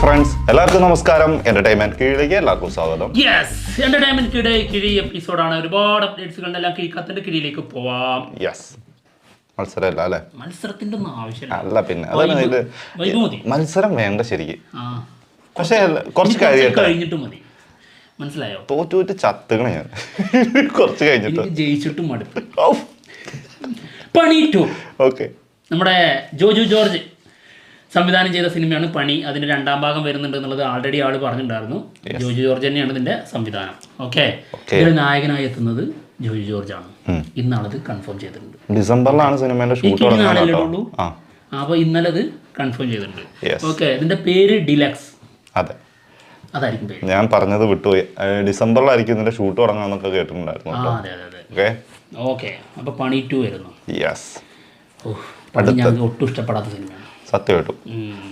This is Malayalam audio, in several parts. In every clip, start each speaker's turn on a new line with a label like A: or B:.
A: ഫ്രണ്ട്സ്, എല്ലാവർക്കും നമസ്കാരം. എന്റർടൈൻമെന്റ് കീഴിലേക്ക് എല്ലാവർക്കും സ്വാഗതം.
B: യെസ്, എന്റർടൈൻമെന്റ് കിഴി എപ്പിസോഡാണ്. ഒരുപാട് അപ്ഡേറ്റ്സുകളുടെ എല്ലാം കീഴ്ക്കത്തിന്റെ കീഴിലേക്ക് പോവാം.
A: യെസ്, മത്സരമല്ല അല്ലേ?
B: മത്സരത്തിന്റെ ഒന്നും ആവശ്യമില്ല.
A: അല്ല, പിന്നെ അതാണ് മത്സരം വേണ്ട ശരിക്കും. പക്ഷെ കുറച്ച്
B: കഴിഞ്ഞിട്ട് മതി, മനസ്സിലായോ?
A: തോറ്റു ചത്തുകണ ഞാൻ കുറച്ച് കഴിഞ്ഞിട്ട്
B: ജയിച്ചിട്ടും മടുപ്പ്. പണി 2.
A: ഓക്കെ,
B: നമ്മുടെ ജോജു ജോർജ് സംവിധാനം ചെയ്ത സിനിമയാണ് പണി. അതിന്റെ 2ാം ഭാഗം വരുന്നുണ്ട് എന്നുള്ളത് ആൾറെഡി ആള് പറഞ്ഞിട്ടുണ്ടായിരുന്നു. ജോജു ജോർജ് തന്നെയാണ് ഇതിന്റെ സംവിധാനം. ഓക്കെ, ഇതിൽ നായകനായി എത്തുന്നത് ജോജു ജോർജ് ആണ്. ഇന്നാളത് കൺഫേം ചെയ്തിട്ടുണ്ട്.
A: ഡിസംബറിലാണ് സിനിമയുടെ ഷൂട്ട്.
B: അപ്പൊ ഇന്നലെ അത് കൺഫേം ചെയ്തിട്ടുണ്ട്. ഓക്കെ, ഇതിന്റെ പേര് ഡിലക്സ്.
A: അതെ,
B: അതായിരിക്കും പേര്.
A: ഞാൻ പറഞ്ഞത് വിട്ടുപോയി. ഡിസംബറിലായിരിക്കും ഇതിന്റെ ഷൂട്ട് തുടങ്ങാന്നൊക്കെ കേട്ടിട്ടുണ്ടായിരുന്നു.
B: ഓക്കെ, അപ്പൊ പണി 2 വരുന്നു.
A: യെസ്,
B: ഞാൻ ഒട്ടും ഇഷ്ടപ്പെടാത്ത സിനിമയാണ്
A: സത്യമായിട്ടും.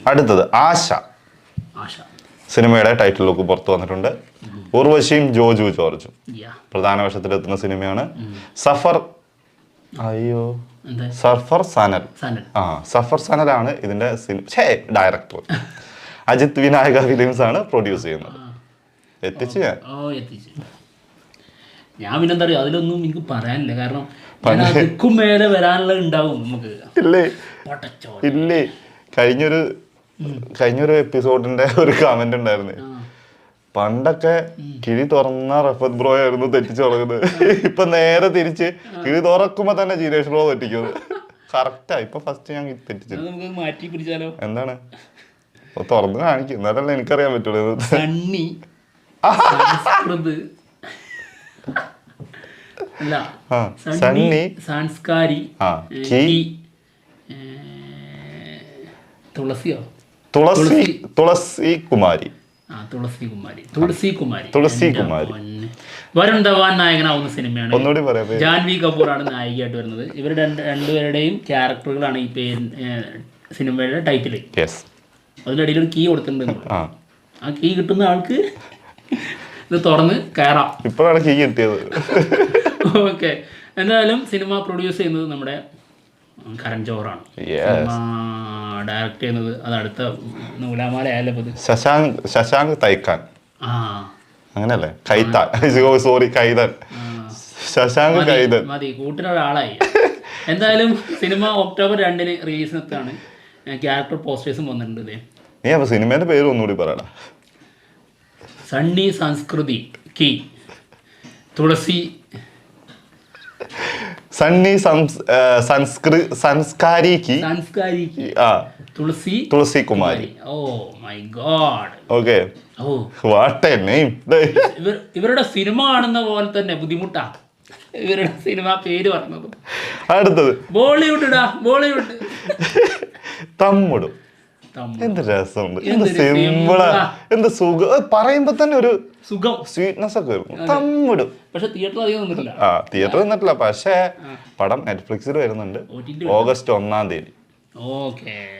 A: അടുത്തത് ആശ. സിനിമയുടെ ടൈറ്റിൽ ലുക്ക് പുറത്തു വന്നിട്ടുണ്ട്. ഉർവശിയും ജോജു ജോർജും പ്രധാന വേഷത്തിലെത്തുന്ന സിനിമയാണ്. സർഫർ സനൽ. സഫർ സനലാണ് ഇതിന്റെ ഡയറക്ടർ. അജിത് വിനായക ഫിലിംസ് ആണ് പ്രൊഡ്യൂസ് ചെയ്യുന്നത്. എത്തിച്ചു
B: ഞാൻ പിന്നെന്താ പറയുക, അതിലൊന്നും എനിക്ക് പറയാനില്ല. കാരണം മേലെ വരാനുള്ള ഉണ്ടാവും നമുക്ക്.
A: ഇല്ലേ, കഴിഞ്ഞൊരു എപ്പിസോഡിന്റെ ഒരു കമന്റ് ഉണ്ടായിരുന്നു. പണ്ടൊക്കെ കിഴി തുറന്ന റഫത് ബ്രോ ആയിരുന്നു തെറ്റിച്ചു തുടങ്ങുന്നത്. ഇപ്പൊ നേരെ തിരിച്ച് കിഴി തുറക്കുമ്പോ തന്നെ ജീരേഷ് ബ്രോ തെറ്റിക്കുന്നത്. കറക്റ്റാ. ഇപ്പൊ ഫസ്റ്റ് ഞാൻ തെറ്റിച്ചു.
B: മാറ്റി പിടിച്ചാലോ?
A: എന്താണ് തുറന്ന് കാണിക്കും, എന്നാലല്ലേ എനിക്കറിയാൻ പറ്റുള്ളൂ. തുളസി കുമാരി.
B: വരുൺ ധവാൻ നായകനാവുന്ന സിനിമയാണ്. ജാൻവി കപൂറാണ് നായികയായിട്ട് വരുന്നത്. ഇവരുടെ രണ്ടുപേരുടെയും ക്യാരക്ടറുകളാണ് ഈ സിനിമയുടെ ടൈറ്റിൽ. അതിനിടയിൽ ഒരു കീ കൊടുത്തിട്ടുണ്ട്. ആ കീ കിട്ടുന്ന ആൾക്ക് ഇത് തുറന്ന് കയറാം.
A: ഇപ്പോഴാണ് കീ കിട്ടിയത്.
B: ഓക്കെ, എന്തായാലും സിനിമ പ്രൊഡ്യൂസ് ചെയ്യുന്നത് നമ്മുടെ കരൺ ജോഹറാണ്. സിനിമ ഡയറക്ട് ചെയ്യുന്നത് അത് അടുത്ത നൂലാമാല ആയാലും
A: ശശാങ്ക് തൈക്കാൻ. അങ്ങനല്ലേ? സോറി, കൈതൻ. ശശാങ്ക് കൈതൻ
B: മതി, കൂട്ടിനൊരാളായി. എന്തായാലും സിനിമ ഒക്ടോബർ 2 റിലീസിനെത്താണ്. ക്യാരക്ടർ പോസ്റ്റേഴ്സും വന്നിട്ടുണ്ട്.
A: നീ അപ്പൊ സിനിമേന്റെ പേര് ഒന്നുകൂടി പറയടാ.
B: Sunny Sanskriti ki Tulsi.
A: Sunny Sanskari ki Tulsi Kumari.
B: Oh my God.
A: Okay, what a name.
B: ഇവരുടെ സിനിമ കാണുന്ന പോലെ തന്നെ ബുദ്ധിമുട്ടാ ഇവരുടെ സിനിമ പേര് പറഞ്ഞത്.
A: അടുത്തത്
B: ബോളിവുഡ്. ബോളിവുഡ്
A: തമ്മുടും. എന്ത് രസമുണ്ട്, എന്ത് സിമ്പിളാ, എന്ത് സുഖം. പറയുമ്പോ തന്നെ ഒരു
B: സുഖം,
A: സ്വീറ്റ്നെസ് ഒക്കെ വരും. തമ്മിടും.
B: പക്ഷെ തിയേറ്ററിൽ വന്നിട്ടില്ല.
A: തിയേറ്ററിൽ വന്നിട്ടില്ല. പക്ഷേ പടം നെറ്റ്ഫ്ലിക്സിൽ വരുന്നുണ്ട് ഓഗസ്റ്റ് 1-ാം തീയതി.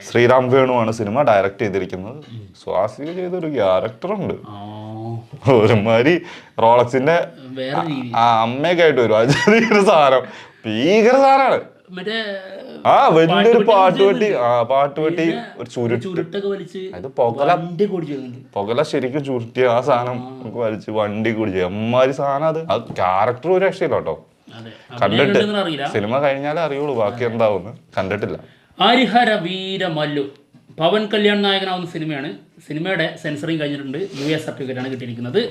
A: ശ്രീറാം വേണു ആണ് സിനിമ ഡയറക്ട് ചെയ്തിരിക്കുന്നത്. സ്വാസിക ചെയ്തൊരു ക്യാരക്ടറുണ്ട്. ഒരുമാതിരി റോളക്സിന്റെ അമ്മയൊക്കെ ആയിട്ട് വരും. അത് ചെറിയൊരു സാധനം, ഭീകര സാധനമാണ്. വലിയൊരു പാട്ടുപെട്ടി ഒരു ചുരുട്ടൊക്കെ വലിച്ച്, അത് പുകല ശരിക്കും ചുരുട്ടിയ ആ സാധനം നമുക്ക് വലിച്ച് വണ്ടി കുടിച്ച് അമ്മാതിരി സാധനം. അത് ക്യാരക്ടർ ഒരു രക്ഷയില്ല കേട്ടോ. കണ്ടിട്ട് സിനിമ കഴിഞ്ഞാലേ അറിയുള്ളൂ ബാക്കി എന്താവുന്നു. കണ്ടിട്ടില്ല.
B: ഹരിഹര വീരമല്ലു പവൻ കല്യാൺ നായകനാവുന്ന സിനിമയാണ്. സിനിമയുടെ സെൻസറിങ് കഴിഞ്ഞിട്ടുണ്ട്. US സർട്ടിഫിക്കറ്റ് ആണ് കിട്ടിയിരിക്കുന്നത്.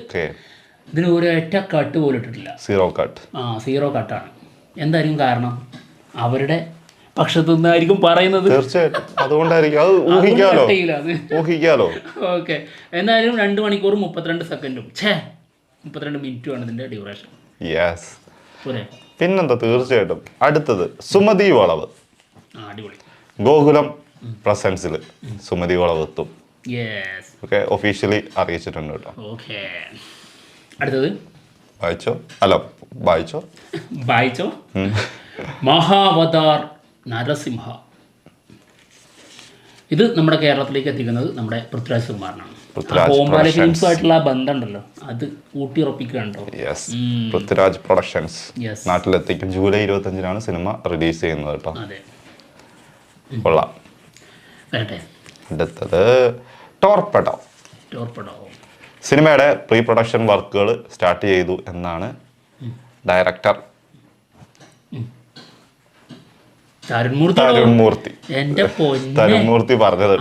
B: ഇതിന് ഒരൊറ്റ കട്ട് പോലും ഇട്ടിട്ടില്ല. സീറോ കട്ടാണ്. എന്തായിരിക്കും കാരണം? അവരുടെ പക്ഷത്തു നിന്നായിരിക്കും പറയുന്നത്.
A: തീർച്ചയായിട്ടും അതുകൊണ്ടായിരിക്കും.
B: ഓക്കെ, എന്തായാലും 2 മണിക്കൂറും 32 സെക്കൻഡും 32 മിനിറ്റുമാണ് ഇതിന്റെ ഡ്യൂറേഷൻ.
A: പിന്നെന്താ, തീർച്ചയായിട്ടും. അടുത്തത് സുമതി വളവ്.
B: അടിപൊളി.
A: ഗോകുലം പ്രസൻസിൽ സുമതി വളവ് എത്തും. ഒഫീഷ്യലി അറിയിച്ചിട്ടുണ്ട് കേട്ടോ.
B: അടുത്തത് വായിച്ചോ മഹാവതാർ നരസിംഹ. ഇത് നമ്മുടെ കേരളത്തിലേക്ക് എത്തിക്കുന്നത് നമ്മുടെ പൃഥ്വിരാജ് സുകുമാരനാണ്. ബോംബെ ഫിലിംസുമായിട്ടുള്ള ബന്ധം ഉണ്ടല്ലോ, അത് ഊട്ടിയുറപ്പിക്കുകയാണോ.
A: പൃഥ്വിരാജ് പ്രൊഡക്ഷൻസ് നാട്ടിലെത്തിക്കും. ജൂലൈ 25-നാണ് സിനിമ റിലീസ് ചെയ്യുന്നത് കേട്ടോ. കൊള്ളാം. അടുത്തത് ടോർപെഡോ.
B: ടോർപെഡോ.
A: സിനിമയുടെ പ്രീ പ്രൊഡക്ഷൻ വർക്കുകൾ സ്റ്റാർട്ട് ചെയ്തു എന്നാണ് ഡയറക്ടർ തരുൺമൂർത്തി പറഞ്ഞത്.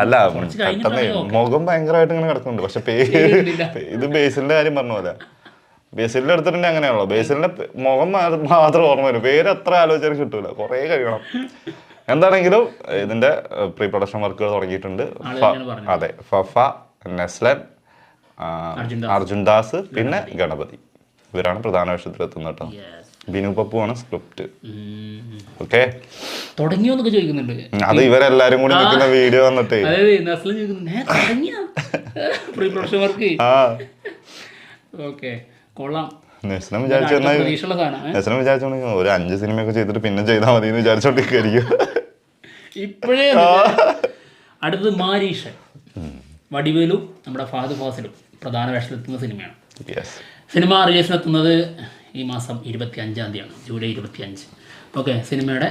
A: അല്ല മുഖം ഭയങ്കരമായിട്ട് ഇങ്ങനെ കിടക്കുന്നുണ്ട്. പക്ഷെ ഇത് ബേസിലിന്റെ കാര്യം പറഞ്ഞ പോലെ ബേസിലിന്റെ എടുത്തിട്ടുണ്ടെങ്കിൽ അങ്ങനെയാണല്ലോ. ബേസിലിന്റെ മുഖം മാത്രം ഓർമ്മ വരും, പേര് എത്ര ആലോചിച്ചാലും കിട്ടൂല, കുറെ കഴിയണം. എന്താണെങ്കിലും ഇതിന്റെ പ്രീ പ്രൊഡക്ഷൻ വർക്കുകൾ തുടങ്ങിയിട്ടുണ്ട്. അതെ, ഫഫ, നെസ്ലൻ, അർജുൻ ദാസ്, പിന്നെ ഗണപതി, ഇവരാണ് പ്രധാന വേഷത്തിലെത്തുന്നത് കേട്ടോ. ബിനു പപ്പു ആണ് സ്ക്രിപ്റ്റ്. ഓക്കെ,
B: തുടങ്ങിയോന്നൊക്കെ ചോദിക്കുന്നുണ്ട്.
A: അത് ഇവരെല്ലാരും കൂടി നിൽക്കുന്ന വീഡിയോ വന്നിട്ട് വിചാരിച്ചോ ഒരു 5 സിനിമയൊക്കെ ചെയ്തിട്ട് പിന്നെ ചെയ്താൽ മതി എന്ന് വിചാരിച്ചോണ്ടിരിക്കും
B: ഇപ്പോഴേ. അടുത്തത് മാരീഷൻ, വടിവേലും നമ്മുടെ ഫഹദ് ഫാസിലും പ്രധാന വേഷത്തിലെത്തുന്ന സിനിമയാണ്. സിനിമ റിലീസിനെത്തുന്നത് ഈ മാസം 25-ാം തീയതിയാണ്, ജൂലൈ 25. ഓക്കെ, സിനിമയുടെ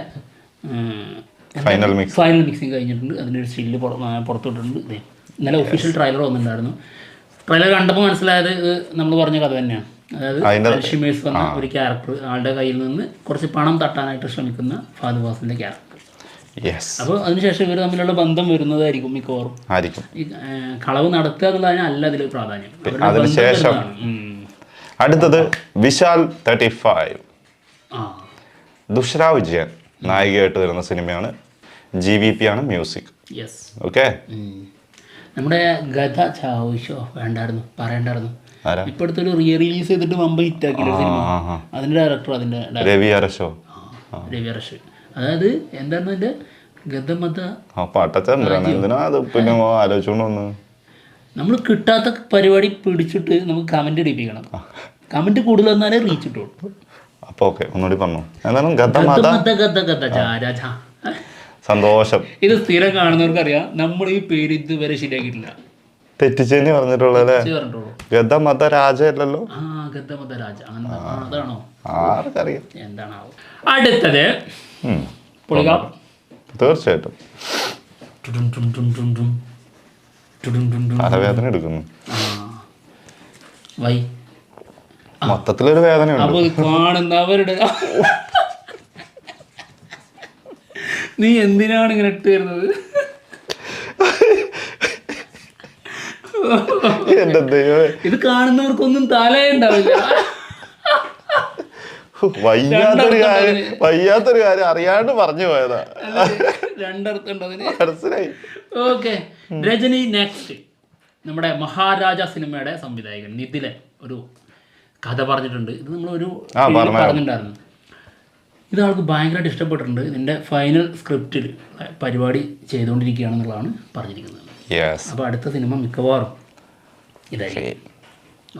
A: ഫൈനൽ
B: മിക്സിങ് കഴിഞ്ഞിട്ടുണ്ട്. അതിൻ്റെ ഒരു സ്റ്റില്ല് പുറത്തുവിട്ടിട്ടുണ്ട്. ഇന്നലെ ഒഫീഷ്യൽ ട്രailer വന്നിട്ടുണ്ടായിരുന്നു. ട്രailer കണ്ടപ്പോൾ മനസ്സിലായത് നമ്മൾ പറഞ്ഞ കഥ തന്നെയാണ്. അതായത് അൽഷിമേഴ്സ് വന്ന ഒരു ക്യാരക്ടർ, ആളുടെ കയ്യിൽ നിന്ന് കുറച്ച് പണം തട്ടാനായിട്ട് ശ്രമിക്കുന്ന ഫഹദ് ഫാസിലിൻ്റെ ക്യാരക്ടർ. അപ്പോൾ അതിനുശേഷം ഇവർ തമ്മിലുള്ള ബന്ധം വരുന്നതായിരിക്കും മിക്കവാറും. ഈ കളവ് നടത്തുക എന്നുള്ളതിനല്ല അതിൽ പ്രാധാന്യം.
A: അതിനുശേഷം അടുത്തത് വിശാൽ 35, ദുഷ്ര വിജയൻ നായികയായിട്ട് വരുന്ന സിനിമയാണ്. GVP ആണ് മ്യൂസിക്. ഓക്കെ,
B: നമ്മുടെ ഗത ചാവശ്യോ വേണ്ടായിരുന്നു, പറയണ്ടായിരുന്നു. ഇപ്പൊ അടുത്തൊരു റിലീസ് ചെയ്തിട്ട് വമ്പ ഹിറ്റാക്കിയ സിനിമ, അതിന്റെ ഡയറക്ടർ, അതിന്റെ
A: രവി അരശോ.
B: അതായത് എന്താണ് അതിന്റെ ഗതമത നമ്മൾ കിട്ടാത്ത പരിപാടി പിടിച്ചിട്ട് നമുക്ക് കമന്റ് ഇടിപ്പിക്കണം. കമന്റ് കൂടുതൽ വന്നാലേ റീച്ച് കിട്ടുള്ളൂ.
A: സന്തോഷം.
B: ഇത് സ്ഥിരം കാണുന്നവർക്ക് അറിയാം, നമ്മൾ ഈ പേര് ഇതുവരെ ശരിയാക്കിയിട്ടില്ല.
A: തെറ്റിച്ചേനി പറഞ്ഞിട്ടുള്ളൂ. ഗതമതരാജ അല്ലല്ലോ.
B: ഗതമതരാജ അതാണോ?
A: ആർക്കറിയാം
B: എന്താണാവോ. അടുത്തത്
A: തീർച്ചയായിട്ടും തലവേദന എടുക്കുന്നു. മൊത്തത്തിലൊരു വേദനയുണ്ട്.
B: കാണുന്നവരുടെ നീ എന്തിനാണ് ഇങ്ങനെ ഇട്ട് തരുന്നത്? ഇത് കാണുന്നവർക്കൊന്നും തലയുണ്ടാവില്ല.
A: വയ്യാത്തൊരു കാര്യം അറിയാണ്ട് പറഞ്ഞു പോയതാ.
B: രണ്ടർത്ഥം മനസ്സിലായി. Okay, Rajani next. നമ്മുടെ മഹാരാജ സിനിമയുടെ സംവിധായകൻ നിതിലൻ ഒരു കഥ പറഞ്ഞിട്ടുണ്ട്. ഇത് നമ്മളൊരു പറഞ്ഞിട്ടുണ്ടായിരുന്നു. ഇത് ആൾക്ക് ഭയങ്കരമായിട്ട് ഇഷ്ടപ്പെട്ടിട്ടുണ്ട്. ഇതിൻ്റെ ഫൈനൽ സ്ക്രിപ്റ്റിൽ പരിപാടി ചെയ്തുകൊണ്ടിരിക്കുകയാണെന്നുള്ളതാണ് പറഞ്ഞിരിക്കുന്നത്. അപ്പോൾ അടുത്ത സിനിമ മിക്കവാറും ഇതായിരിക്കും.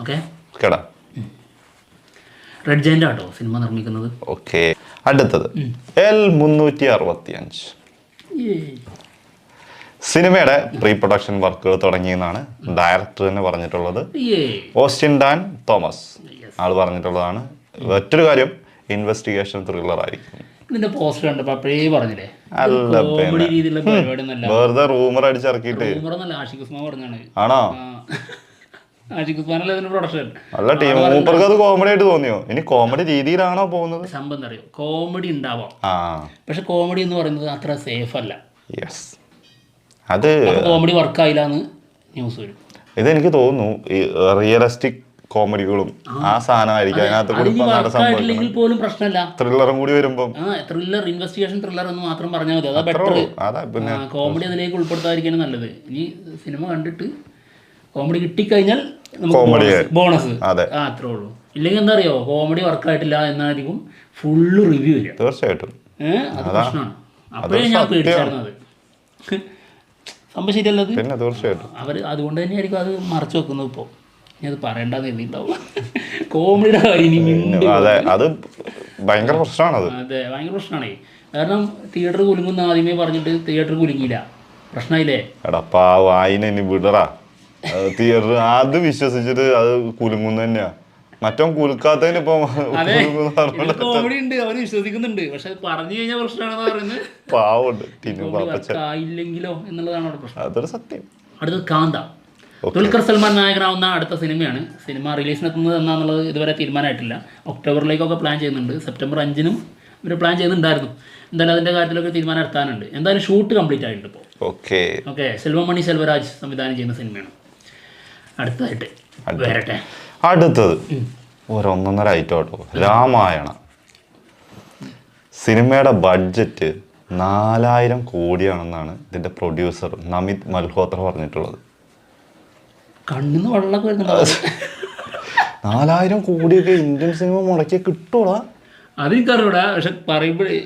B: ഓക്കെ, റെഡ് ജയന്റ് ആട്ടോ സിനിമ നിർമ്മിക്കുന്നത്.
A: ഓക്കെ, അടുത്തത് L365 സിനിമയുടെ പ്രീ പ്രൊഡക്ഷൻ വർക്കുകൾ തുടങ്ങിയെന്നാണ് ഡയറക്ടർ തന്നെ പറഞ്ഞിട്ടുള്ളത്. ഓസ്റ്റിൻ ഡാൻ തോമസ് ആള് പറഞ്ഞിട്ടുള്ളതാണ്. മറ്റൊരു കാര്യം, ഇൻവെസ്റ്റിഗേഷൻ ത്രില്ലർ ആയിരിക്കും.
B: ഇതിന്റെ പോസ്റ്റർ കണ്ടപ്പോ അപ്പഴേ പറഞ്ഞില്ലേ,
A: വെറുതെ റൂമർ അടിച്ചിറക്കിയിട്ട്. ആണോ? അല്ല, ടീം മൂപ്പർക്ക് അത് കോമഡി ആയിട്ട് തോന്നിയോ? ഇനി കോമഡി രീതിയിലാണോ പോകുന്നത്?
B: സംഭവം അറിയോ, കോമഡി ഉണ്ടാവാം, പക്ഷെ കോമഡി എന്ന് പറയുന്നത് അത്ര സേഫ് അല്ല.
A: അത്
B: കോമഡി വർക്കായില്ലാന്ന് ന്യൂസ് വരും.
A: ഇതെനിക്ക് തോന്നുന്നു ഈ റിയലിസ്റ്റിക് കോമഡികളും ആ സാധനമായിരിക്കും അതിനകത്ത്
B: പോലും പ്രശ്നമല്ല.
A: ത്രില്ലറും കൂടി വരുമ്പോൾ
B: ത്രില്ലർ, ഇൻവെസ്റ്റിഗേഷൻ ത്രില്ലർ എന്ന് മാത്രം പറഞ്ഞാൽ മതി. അതാ ബെറ്റർ. കോമഡി അതിലേക്ക് ഉൾപ്പെടുത്താതിരിക്കാനും നല്ലത്. ഇനി സിനിമ കണ്ടിട്ട് കോമഡി കിട്ടിക്കഴിഞ്ഞാൽ ബോണസ്, അത്രേ ഉള്ളൂ. ഇല്ലെങ്കിൽ എന്താ അറിയോ, കോമഡി വർക്കായിട്ടില്ല എന്നായിരിക്കും ഫുള്ള് റിവ്യൂ വരിക.
A: തീർച്ചയായിട്ടും
B: അത് പ്രശ്നമാണ്. അപ്പോഴേ ഞാൻ പേടിച്ചായിരുന്നത്. സംഭവം ശരിയല്ലത്.
A: തീർച്ചയായിട്ടും
B: അവർ അതുകൊണ്ട് തന്നെയായിരിക്കും അത് മറച്ചു വെക്കുന്നത്. ഇപ്പോൾ ഇനി അത് പറയേണ്ടെന്ന് എഴുതിയിട്ടുണ്ടാവും. കോമഡിയുടെ കാര്യം
A: അത് ഭയങ്കര പ്രശ്നമാണ്.
B: അതെ, ഭയങ്കര പ്രശ്നമാണേ. കാരണം തിയേറ്റർ കുലുങ്ങുന്ന ആദ്യമേ പറഞ്ഞിട്ട് തിയേറ്റർ കുലുങ്ങിയില്ല, പ്രശ്നമായില്ലേ?
A: എടപ്പാ വായിനെ ഇനി വിടറാ. തിയേറ്റർ അത് വിശ്വസിച്ചിട്ട് അത് കുലുങ്ങുന്ന തന്നെയാ. മറ്റോ കുലുക്കാത്തതിന് ഇപ്പൊ
B: കോമഡി ഉണ്ട്, അവര് വിശ്വസിക്കുന്നുണ്ട്. പക്ഷെ പറഞ്ഞു കഴിഞ്ഞാൽ പ്രശ്നമാണെന്ന് പറയുന്നത്
A: പാവുണ്ട്
B: ഇല്ലെങ്കിലോ എന്നുള്ളതാണ് അവിടെ പ്രശ്നം.
A: അതൊരു സത്യം.
B: അടുത്തത് കാന്ത. ദുൽഖർ സൽമാൻ നായകനാവുന്ന അടുത്ത സിനിമയാണ്. സിനിമ റിലീസിനെത്തുന്നത് എന്നാന്നുള്ളത് ഇതുവരെ തീരുമാനമായിട്ടില്ല. ഒക്ടോബറിലേക്കൊക്കെ പ്ലാൻ ചെയ്യുന്നുണ്ട്. സെപ്റ്റംബർ 5 ഇവർ പ്ലാൻ ചെയ്യുന്നുണ്ടായിരുന്നു. എന്തായാലും അതിൻ്റെ കാര്യത്തിലൊക്കെ തീരുമാനം എടുത്താനുണ്ട്. എന്തായാലും ഷൂട്ട് കംപ്ലീറ്റ് ആയിട്ടുണ്ട് ഇപ്പോൾ. ഓക്കെ. സെൽവമണി സെൽവരാജ് സംവിധാനം ചെയ്യുന്ന സിനിമയാണ്. അടുത്തതായിട്ട് വരട്ടെ.
A: അടുത്തത് ഒരൊന്നൊന്നര ഐറ്റം കേട്ടോ, രാമായണ. സിനിമയുടെ ബഡ്ജറ്റ് 4000 കോടിയാണെന്നാണ് ഇതിന്റെ പ്രൊഡ്യൂസർ നമിത് മൽഹോത്ര പറഞ്ഞിട്ടുള്ളത്.
B: കണ്ണിന്ന് വെള്ളമൊക്കെ വരുന്നുണ്ടോ?
A: 4000 കോടിയൊക്കെ ഇന്ത്യൻ സിനിമ മുടക്കിയ കിട്ടൂടാ?
B: അതെനിക്കറിയൂടാ, പക്ഷെ പറയുമ്പോഴേ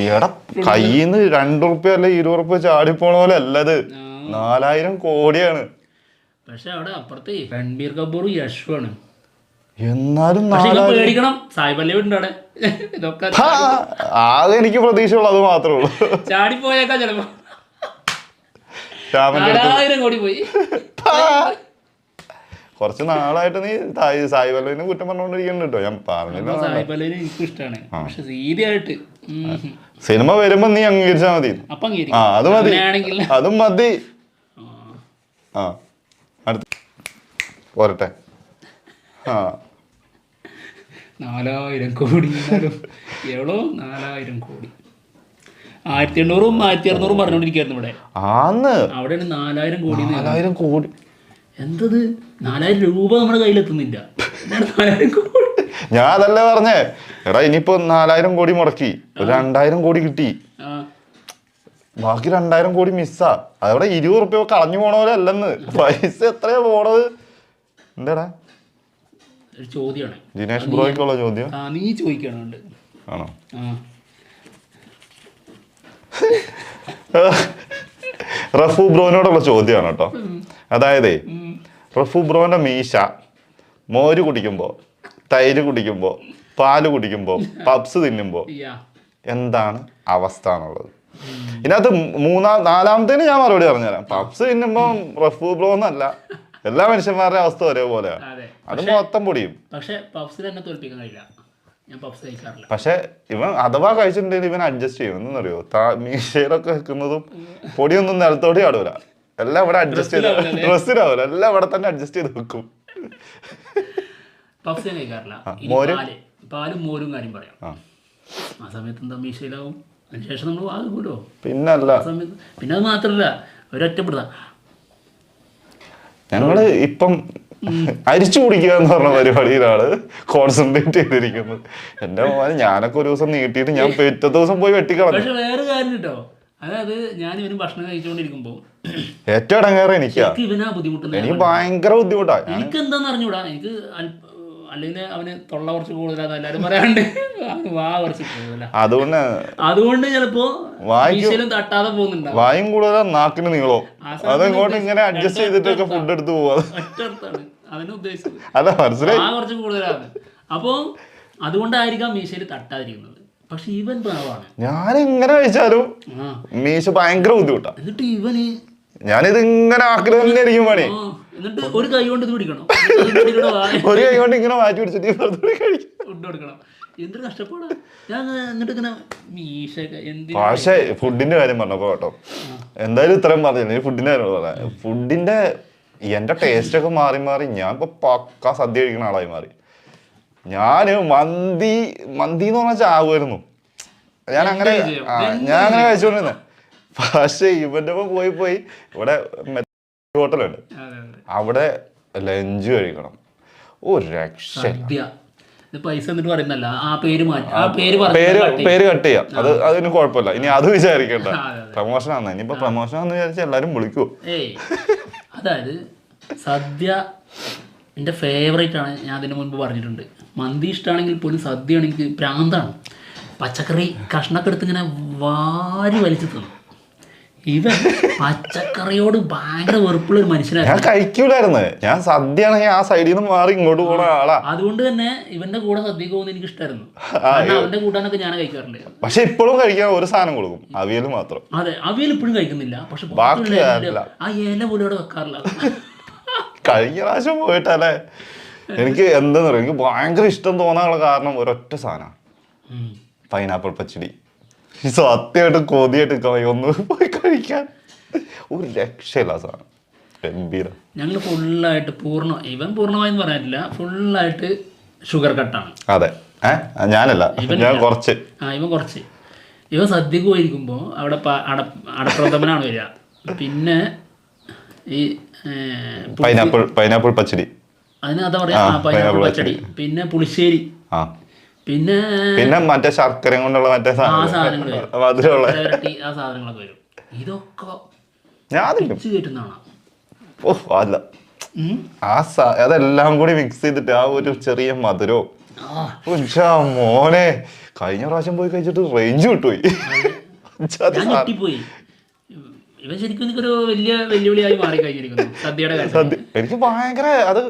A: ഈടെ കയ്യിൽ നിന്ന് 2 റുപ്യ അല്ലെ 20 റുപ്യ ചാടിപ്പോണ പോലെ അല്ലത്. 4000 കോടിയാണ്. പക്ഷെ
B: അവിടെ അപ്പുറത്തെ രൺബീർ കപൂറും യശുവാണ്.
A: എന്നാലും
B: പേടിക്കണം, സായിബല്ലേ ഉണ്ട് അവിടെ. ഇതൊക്കെ
A: ആകെ എനിക്ക് പ്രതീക്ഷയുള്ളൂ അത് മാത്രമേ ഉള്ളൂ.
B: ചാടിപ്പോയേക്കാ ചിലപ്പോ. 4000 കോടി പോയി.
A: കുറച്ച് നാളായിട്ട് നീ സായി പല്ലവിനെ കുറ്റം പറഞ്ഞോണ്ടിരിക്കുന്നുണ്ട് കേട്ടോ. ഞാൻ പറഞ്ഞില്ല,
B: സായി പല്ലവിനെ എനിക്ക് ഇഷ്ടമാണ്, പക്ഷെ സീരിയായിട്ട്
A: സിനിമ വരുമ്പോ നീ അംഗീകരിച്ചാ മതി. അത് മതി, അതും മതി. ആ അടുത്ത പോരട്ടെ.
B: 4000 കോടി എവളോ 4000 കോടി. 1800-ഉം 1600-ഉം പറഞ്ഞോണ്ടിരിക്കുന്നു ഇവിടെ. അവിടെയാണ് 4000 കോടി.
A: 4000 കോടി
B: എന്തത്? 4000 രൂപ നമ്മുടെ കയ്യിലെത്തുന്നില്ല. 4000 കോടി.
A: ഞാൻ അതല്ലേ പറഞ്ഞേ, എടാ ഇനിയിപ്പോ 4000 കോടി മുടക്കി 2000 കോടി കിട്ടി, ബാക്കി 2000 കോടി മിസ്സാ. അതവിടെ 20 റുപ്യ കളഞ്ഞു പോണ പോലെ അല്ലെന്ന്. പൈസ എത്രയാ പോണത്? എന്താടാ
B: ചോദ്യമാണ്,
A: ദിനേശ് ബ്രോയ്ക്കുള്ള ചോദ്യം.
B: നീ ചോദിക്കണുണ്ട്
A: ആണോ? റഫു ബ്രോനോടുള്ള ചോദ്യമാണ് കേട്ടോ. അതായത് റഫു ബ്രോന്റെ മീശ മോര് കുടിക്കുമ്പോ, തൈര് കുടിക്കുമ്പോ, പാല് കുടിക്കുമ്പോ, പപ്സ് തിന്നുമ്പോ എന്താണ് അവസ്ഥ എന്നുള്ളത്. ഇതിനകത്ത് 4-ാമത്തേന് ഞാൻ മറുപടി പറഞ്ഞുതരാം. പപ്സ് തിന്നുമ്പോ റഫു ബ്രോ എന്നല്ല, എല്ലാ മനുഷ്യന്മാരുടെ അവസ്ഥ ഒരേപോലെയാണ്. അത് മൊത്തം പൊടിയും. പക്ഷെ ഇവൻ അഥവാ കഴിച്ചിട്ടുണ്ടെങ്കിൽ ഇവൻ അഡ്ജസ്റ്റ് ചെയ്യും. എന്നറിയോ, മീശയിലൊക്കെ വെക്കുന്നതും പൊടിയൊന്നും നിലത്തോടെ ആടൂല, എല്ലാം ഇവിടെ അഡ്ജസ്റ്റ് ചെയ്ത്, ഡ്രസ്സിനാവൂല, എല്ലാം ഇവിടെ തന്നെ അഡ്ജസ്റ്റ് ചെയ്ത് വെക്കും.
B: പാലും മോരും കാര്യം പറയാം. ആ സമയത്ത് എന്താ മീശയിലാവും, അതിനുശേഷം നമ്മൾ വാങ്ങുമല്ലോ.
A: പിന്നല്ല,
B: പിന്നെ അത് മാത്രല്ല ഒരൊറ്റപ്പെടുത്താം.
A: ഞങ്ങള് ഇപ്പം അരിച്ചു കുടിക്കുക എന്ന് പറഞ്ഞ പരിപാടിയിലാണ് കോൺസെൻട്രേറ്റ് ചെയ്തിരിക്കുന്നത്. എന്റെ മോനെ ഞാനൊക്കെ ഒരു ദിവസം നീട്ടിയിട്ട് ഞാൻ പിറ്റേ ദിവസം പോയി വെട്ടിക്കളഞ്ഞു.
B: പക്ഷെ വേറെ കാര്യം കേട്ടോ, അതായത് ഞാൻ ഇവന് ഭക്ഷണം കഴിച്ചുകൊണ്ടിരിക്കുമ്പോ
A: ഏറ്റവും ഇടങ്ങേറ് എനിക്കാ.
B: ഇവനാ ബുദ്ധിമുട്ട്,
A: എനിക്ക് ഭയങ്കര ബുദ്ധിമുട്ടാ.
B: എനിക്ക് എന്താന്ന് അറിഞ്ഞൂടാ, എനിക്ക് അല്ലെങ്കിൽ അവന് തൊള്ള കുറച്ച് കൂടുതലാണ് എല്ലാരും പറയാണ്ട്, വാ കുറച്ച് കൂടുതലാ. അതുകൊണ്ട് ചിലപ്പോ തട്ടാതെ പോകുന്നുണ്ട്.
A: വായും കൂടുതലാ, നാക്കിന് നീളോ, അതങ്ങോട്ട് ഇങ്ങനെ അഡ്ജസ്റ്റ് ചെയ്തിട്ടൊക്കെ ഫുഡ് എടുത്ത് പോവാ.
B: ഒറ്റർത്താണ് അതിനെ ഉദ്ദേശിച്ചത്.
A: അല്ല, മനസ്സിലായി,
B: വാ കുറച്ച് കൂടുതലാണ്. അപ്പൊ അതുകൊണ്ടായിരിക്കാം മീശയിൽ തട്ടാതിരിക്കുന്നത്. പക്ഷെ ഇവൻ പാവാണ്.
A: ഞാൻ എങ്ങനെ കഴിച്ചാലും മീശ ഭയങ്കര ബുദ്ധിമുട്ടാ.
B: എന്നിട്ട് ഇവന്
A: ഞാനിത് ഇങ്ങനെ ആക്കല് തന്നെ ആയിരിക്കും പണി.
B: എന്നിട്ട് ഒരു കൈ കൊണ്ട് ഇത് പിടിക്കണം,
A: ഒരു കൈ കൊണ്ട് ഇങ്ങനെ മാറ്റി പിടിച്ചിട്ട്
B: ഫുഡ് കൊടുക്കണം. എന്തൊരു കഷ്ടപ്പാടാ. ഞാൻ എന്നിട്ട് ഇങ്ങനെ മീശ.
A: പക്ഷേ ഫുഡിന്റെ കാര്യം പറഞ്ഞപ്പോ കേട്ടോ, എന്തായാലും ഇത്രയും പറഞ്ഞില്ല, ഫുഡിന്റെ കാര്യം പറയാം. ഫുഡിന്റെ എന്റെ ടേസ്റ്റ് ഒക്കെ മാറി മാറി ഞാൻ ഇപ്പൊ പക്ക സദ്യ കഴിക്കുന്ന ആളായി മാറി. ഞാന് മന്തി എന്ന് പറഞ്ഞാൽ ചാകുമായിരുന്നു. ഞാൻ അങ്ങനെ കഴിച്ചോണ്ടിരുന്നെ. പക്ഷെ ഇവന്റെ ഒപ്പം പോയി ഇവിടെ ഹോട്ടലുണ്ട്, അവിടെ ലഞ്ച് കഴിക്കണം. ഒരു രക്ഷ. പേര് കട്ട് ചെയ്യാം, അതിന് കുഴപ്പമില്ല. ഇനി അത് വിചാരിക്കണ്ട, പ്രമോഷൻ ആണ്. ഇനിയിപ്പോ പ്രമോഷൻ ആണെന്ന് വിചാരിച്ചാൽ എല്ലാരും വിളിക്കൂ.
B: അതായത് സദ്യ എൻ്റെ ഫേവറേറ്റ് ആണ്. ഞാൻ അതിന് മുൻപ് പറഞ്ഞിട്ടുണ്ട്. മന്തി ഇഷ്ടമാണെങ്കിൽ പോലും സദ്യ ആണെങ്കിൽ പ്രാന്താണ്. പച്ചക്കറി കഷ്ണൊക്കെ എടുത്ത് ഇങ്ങനെ വാരി വലിച്ചു തിന്നു. ഇവൻ പച്ചക്കറിയോട് ഭയങ്കര വെറുപ്പുള്ള ഒരു മനുഷ്യനായിരുന്നു.
A: ഞാൻ കഴിക്കൂലായിരുന്നു. ഞാൻ സദ്യ ആണെങ്കിൽ ആ സൈഡിൽ നിന്ന് മാറി ഇങ്ങോട്ട് പോണ ആളാ.
B: അതുകൊണ്ട് തന്നെ ഇവന്റെ കൂടെ സദ്യക്ക് പോകുന്നത് എനിക്ക് ഇഷ്ടമായിരുന്നു. അവന്റെ കൂട്ടാനൊക്കെ ഞാൻ കഴിക്കാറുണ്ട്.
A: പക്ഷെ ഇപ്പോഴും കഴിക്കാൻ ഒരു സാധനം കൊടുക്കും, അവിയൽ മാത്രം.
B: അതെ, അവിയൽ ഇപ്പോഴും കഴിക്കുന്നില്ല. പക്ഷെ ആ ഇല പോലും അവിടെ വെക്കാറില്ല.
A: കഴിഞ്ഞ പ്രാവശ്യം പോയിട്ടല്ലേ എനിക്ക് എന്താന്ന് പറയുക, എനിക്ക് ഭയങ്കര ഇഷ്ടം തോന്നാനുള്ള കാരണം ഒരൊറ്റ സാധനം, പൈനാപ്പിൾ പച്ചടി. സത്യമായിട്ട് കൊതിയായിട്ട് ഒന്ന് പോയി കഴിക്കാൻ. ഒരു രക്ഷയില്ല സാധനം, ഗംഭീരം.
B: ഞങ്ങൾ ഫുള്ളായിട്ട് ഇവൻ പൂർണ്ണമായെന്ന് പറയാനില്ല, ഫുള്ളായിട്ട് ഷുഗർ കട്ടാണ്.
A: അതെ, ഞാനല്ല, ഞാൻ കുറച്ച്.
B: ഇവൻ കുറച്ച്. ഇവൻ സദ്യക്ക് പോയിരിക്കുമ്പോൾ അവിടെ അടപ്രഥമനാണ് വരിക, പിന്നെ ഈ
A: പൈനാപ്പിൾ പച്ചടി,
B: അതിന് അതാ പറയാ പൈനാപ്പിൾ പച്ചടി, പിന്നെ പുളിശ്ശേരി, പിന്നെ
A: മറ്റേ ശർക്കര കൊണ്ടുള്ള മറ്റേ
B: സാധനങ്ങൾ ആ സാധനങ്ങളൊക്കെ വരും. ഇതൊക്കെ കേട്ടുന്നതാണ്.
A: ഓ അല്ല, അതെല്ലാം കൂടി മിക്സ് ചെയ്തിട്ട് ആ ഒരു ചെറിയ മധുരവും. മോനെ കഴിഞ്ഞ പ്രാവശ്യം പോയി കഴിച്ചിട്ട് റേഞ്ച് വിട്ടുപോയി.
B: ഇവൻ ശരിക്കും എനിക്കൊരു വലിയ വെല്ലുവിളിയായി മാറി കഴിഞ്ഞിരിക്കുന്നു സദ്യയുടെ കാര്യം.
A: എനിക്ക് ഭയങ്കര അത്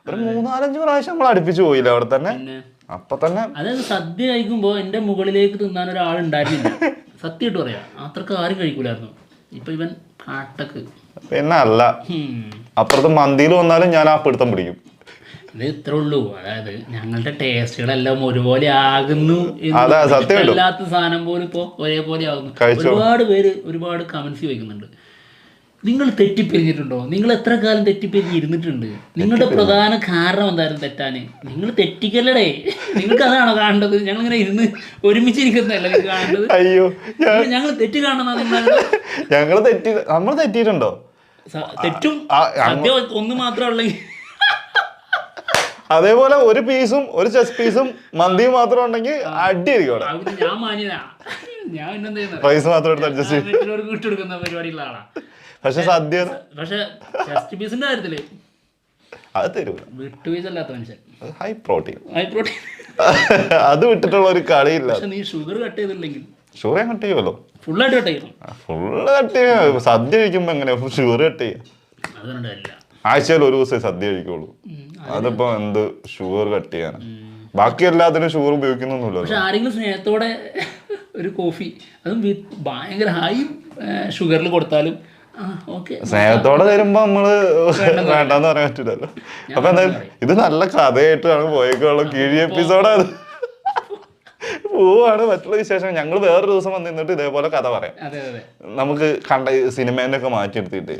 A: ഒരു 3-4 പ്രാവശ്യം നമ്മൾ അടുപ്പിച്ചു പോയില്ല അവിടെ തന്നെ. അപ്പൊ തന്നെ
B: അതായത് സദ്യ കഴിക്കുമ്പോ എന്റെ മുകളിലേക്ക് തിന്നാൻ ഒരാളുണ്ടായിരുന്നില്ല, സത്യമായിട്ട് പറയാ. അത്രക്ക് ആരും കഴിക്കൂലായിരുന്നു. ഇപ്പൊ ഇവൻ കാട്ടക്ക്.
A: പിന്നെ അല്ല, അപ്പുറത്ത് മന്തിയിൽ വന്നാലും ഞാൻ ആ പിടുത്തം പിടിക്കും.
B: ഇത് ഇത്ര ഉള്ളൂ. അതായത് ഞങ്ങളുടെ ടേസ്റ്റുകളെല്ലാം ഒരുപോലെ ആകുന്നു, അല്ലാത്ത സാധനം പോലും ഇപ്പൊ ഒരേപോലെ ആകുന്നു. ഒരുപാട് പേര് ഒരുപാട് കമന്റ്സ് ചോദിക്കുന്നുണ്ട്, നിങ്ങൾ തെറ്റിപ്പിരിഞ്ഞിട്ടുണ്ടോ? നിങ്ങൾ എത്ര കാലം തെറ്റിപ്പിരിഞ്ഞ് ഇരുന്നിട്ടുണ്ട്? നിങ്ങളുടെ പ്രധാന കാരണം എന്തായിരുന്നു തെറ്റാന്? നിങ്ങൾ തെറ്റിക്കല്ലേ, നിങ്ങൾക്ക് അതാണോ കാണേണ്ടത്? ഞങ്ങളിങ്ങനെ ഇരുന്ന് ഒരുമിച്ചിരിക്കുന്നതല്ല നിങ്ങൾ കാണേണ്ടത്.
A: അയ്യോ,
B: ഞങ്ങൾ തെറ്റ് കാണണം.
A: നമ്മൾ തെറ്റിയിട്ടുണ്ടോ?
B: തെറ്റും സദ്യ ഒന്ന് മാത്രമുള്ളെങ്കിൽ,
A: അതേപോലെ ഒരു പീസും ഒരു ചെസ് പീസും മന്തിയും മാത്രം ഉണ്ടെങ്കിൽ അടിയായിരിക്കും.
B: ഞാൻ മാന്യനാ, ഞാൻ
A: പ്രൈസ് മാത്രം എടുത്ത് അഡ്ജസ്റ്റ്
B: വിട്ടുകൊടുക്കുന്ന പരിപാടിയുള്ള ആളാ.
A: പക്ഷെ സദ്യ
B: ചെസ്റ്റ് പീസിന്റെ കാര്യത്തില്
A: അത് തരൂല,
B: വിട്ടുവീഴ്ചല്ലാത്ത മനുഷ്യൻ.
A: ഹൈ പ്രോട്ടീൻ അത് വിട്ടിട്ടുള്ള ഒരു കളിയില്ല.
B: നീ ഷുഗർ കട്ട് ചെയ്തില്ലെങ്കിൽ
A: ഷുഗർ കട്ട് ചെയ്യുമല്ലോ,
B: ഫുള്ളായിട്ട് കട്ട് ചെയ്യണം.
A: ഫുള്ള് കട്ട് ചെയ്യാം. സദ്യ കഴിക്കുമ്പോ എങ്ങനെയാ ഷുഗർ കട്ട് ചെയ്യാം?
B: അതുകൊണ്ടല്ല,
A: ആഴ്ചയിൽ ഒരു ദിവസമേ സദ്യ കഴിക്കുള്ളൂ. അതിപ്പോ എന്ത് ഷുഗർ കട്ട് ചെയ്യാനാ? ബാക്കി എല്ലാത്തിനും ഷുഗർ ഉപയോഗിക്കുന്നൊന്നുമില്ല.
B: പക്ഷെ ആരെങ്കിലും സ്നേഹത്തോടെ ഒരു കോഫി, അതും ഭയങ്കര ഹൈ ഷുഗറിൽ കൊടുത്താലും
A: സ്നേഹത്തോടെ തരുമ്പോ നമ്മള് വേണ്ടെന്ന് പറയാൻ പറ്റില്ലല്ലോ. അപ്പൊ എന്തായാലും ഇത് നല്ല കഥയായിട്ടാണ് പോയേക്കുള്ളൂ. കിഴി എപ്പിസോഡ് പോവാണ്. മറ്റുള്ള വിശേഷം ഞങ്ങൾ വേറൊരു ദിവസം വന്ന് നിന്നിട്ട് ഇതേപോലെ കഥ പറയാം. നമുക്ക് കണ്ട സിനിമേന്റെ ഒക്കെ മാറ്റിയെടുത്തിട്ട്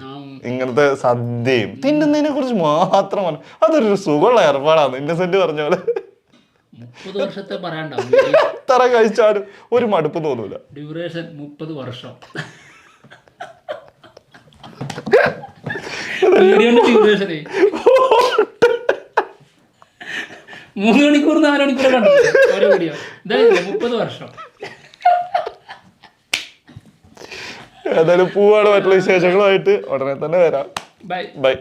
A: ഇങ്ങനത്തെ സദ്യയും തിന്നുന്നതിനെ കുറിച്ച് മാത്രമാണ്. അതൊരു സുഖമുള്ള ഏർപ്പാടാണ്. ഇന്നസെന്റ് പറഞ്ഞ പോലെ
B: 30 വർഷത്തെ പറയാണ്ടാവും.
A: എത്ര കഴിച്ചാലും ഒരു മടുപ്പ് തോന്നൂല.
B: ഡ്യൂറേഷൻ 30 വർഷം. വീഡിയോന്റെ ഡ്യൂറേഷനേ 3 മണിക്കൂർ 4 മണിക്കൂർ കണ്ടു ഓരോ വീഡിയോ. ഇതായില്ലേ 30 വർഷം.
A: ഏതായാലും പോവാണ്. മറ്റുള്ള വിശേഷങ്ങളുമായിട്ട് ഉടനെ തന്നെ വരാം.
B: Bye
A: bye.